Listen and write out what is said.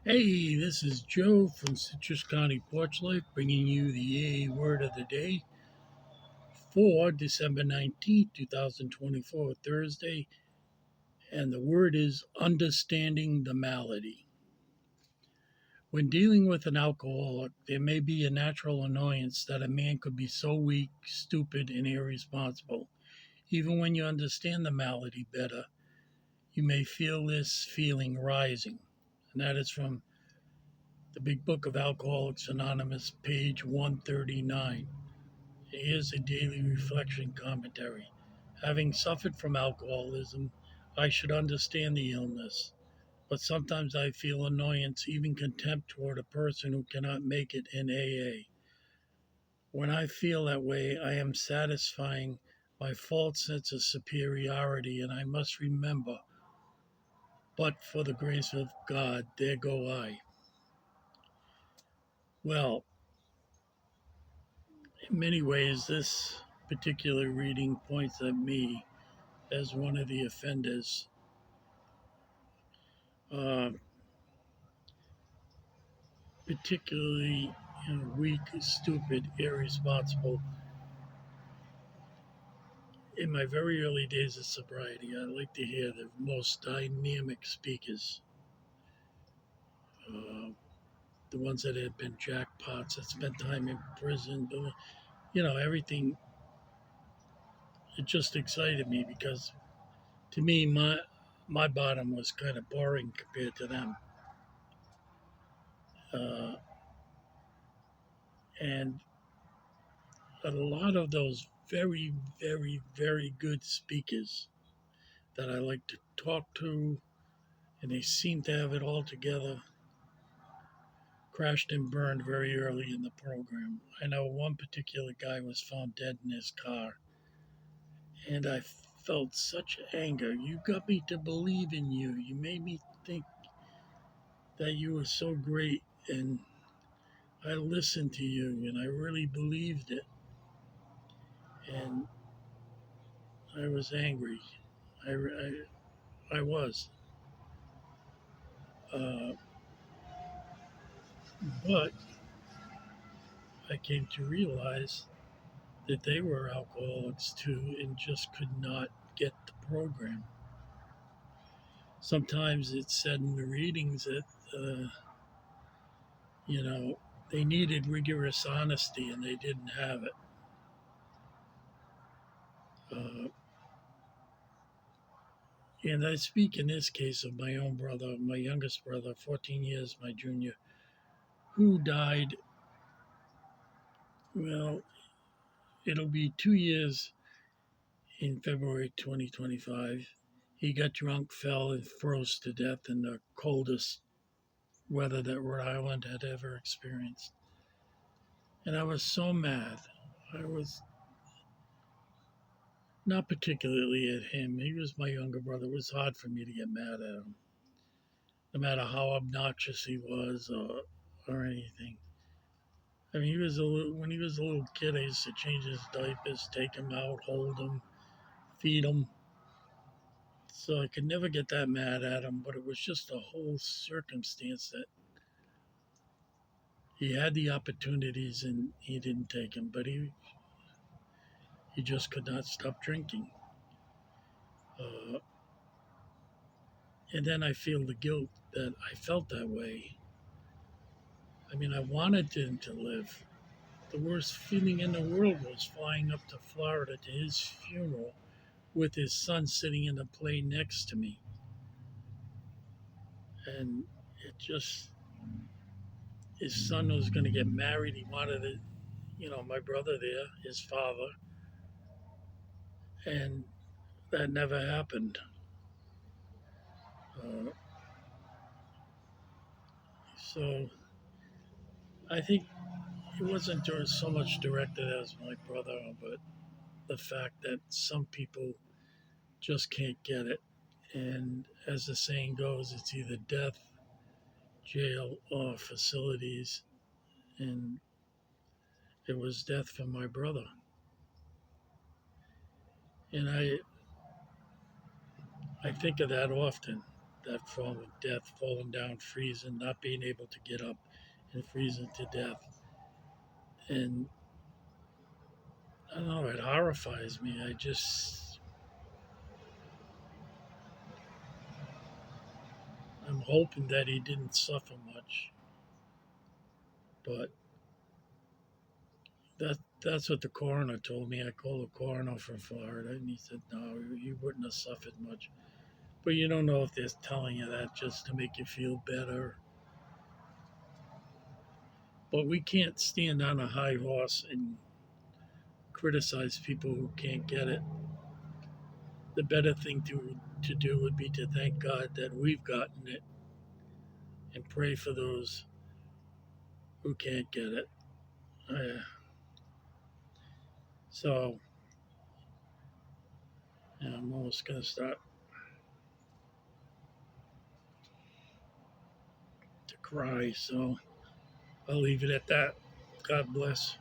Hey, this is Joe from Citrus County Porch Life bringing you the AA word of the day for December 19th, 2024, Thursday. And the word is understanding the malady. When dealing with an alcoholic, there may be a natural annoyance that a man could be so weak, stupid, and irresponsible. Even when you understand the malady better, you may feel this feeling rising. And that is from the Big Book of Alcoholics Anonymous, page 139. Here's a daily reflection commentary. Having suffered from alcoholism, I should understand the illness, but sometimes I feel annoyance, even contempt toward a person who cannot make it in AA. When I feel that way, I am satisfying my false sense of superiority, and I must remember, but for the grace of God, there go I. Well, in many ways, this particular reading points at me as one of the offenders, uh, particularly weak, stupid, irresponsible. In my very early days of sobriety, I like to hear the most dynamic speakers, uh, the ones that had been jackpots, that spent time in prison, everything. It just excited me because to me, my bottom was kind of boring compared to them. Uh, and a lot of those very, very, very good speakers that I like to talk to, and they seem to have it all together, crashed and burned very early in the program. I know one particular guy was found dead in his car, and I felt such anger. You got me to believe in you. You made me think that you were so great, and I listened to you, and I really believed it, and I was angry. I was. Uh, but I came to realize that they were alcoholics too and just could not get the program. Sometimes it's said in the readings that, uh, you know, they needed rigorous honesty and they didn't have it. Uh, and I speak in this case of my own brother, my youngest brother, 14 years my junior, who died, well, it'll be 2 years in February 2025. He got drunk, fell, and froze to death in the coldest weather that Rhode Island had ever experienced. And I was so mad. I was not particularly at him. He was my younger brother. It was hard for me to get mad at him, no matter how obnoxious he was or anything. I mean, when he was a little kid, I used to change his diapers, take him out, hold him, feed him. So I could never get that mad at him, but it was just a whole circumstance that he had the opportunities and he didn't take them, but he just could not stop drinking. Uh, and then I feel the guilt that I felt that way. I mean, I wanted him to live. The worst feeling in the world was flying up to Florida to his funeral with his son sitting in the plane next to me. And it just, his son was going to get married. He wanted it, my brother there, his father. And that never happened. Uh, so I think it wasn't so much directed as my brother, but the fact that some people just can't get it. And as the saying goes, it's either death, jail, or facilities. And it was death for my brother. And I think of that often. that form of death, falling down, freezing, not being able to get up, and freezing to death. And I don't know, it horrifies me. I'm hoping that he didn't suffer much, but that's what the coroner told me. I called the coroner from Florida, and he said no, he wouldn't have suffered much. But you don't know if they're telling you that just to make you feel better. But we can't stand on a high horse and criticize people who can't get it. The better thing to do would be to thank God that we've gotten it and pray for those who can't get it. Uh, so, yeah, I'm almost going to start to cry. So I'll leave it at that. God bless.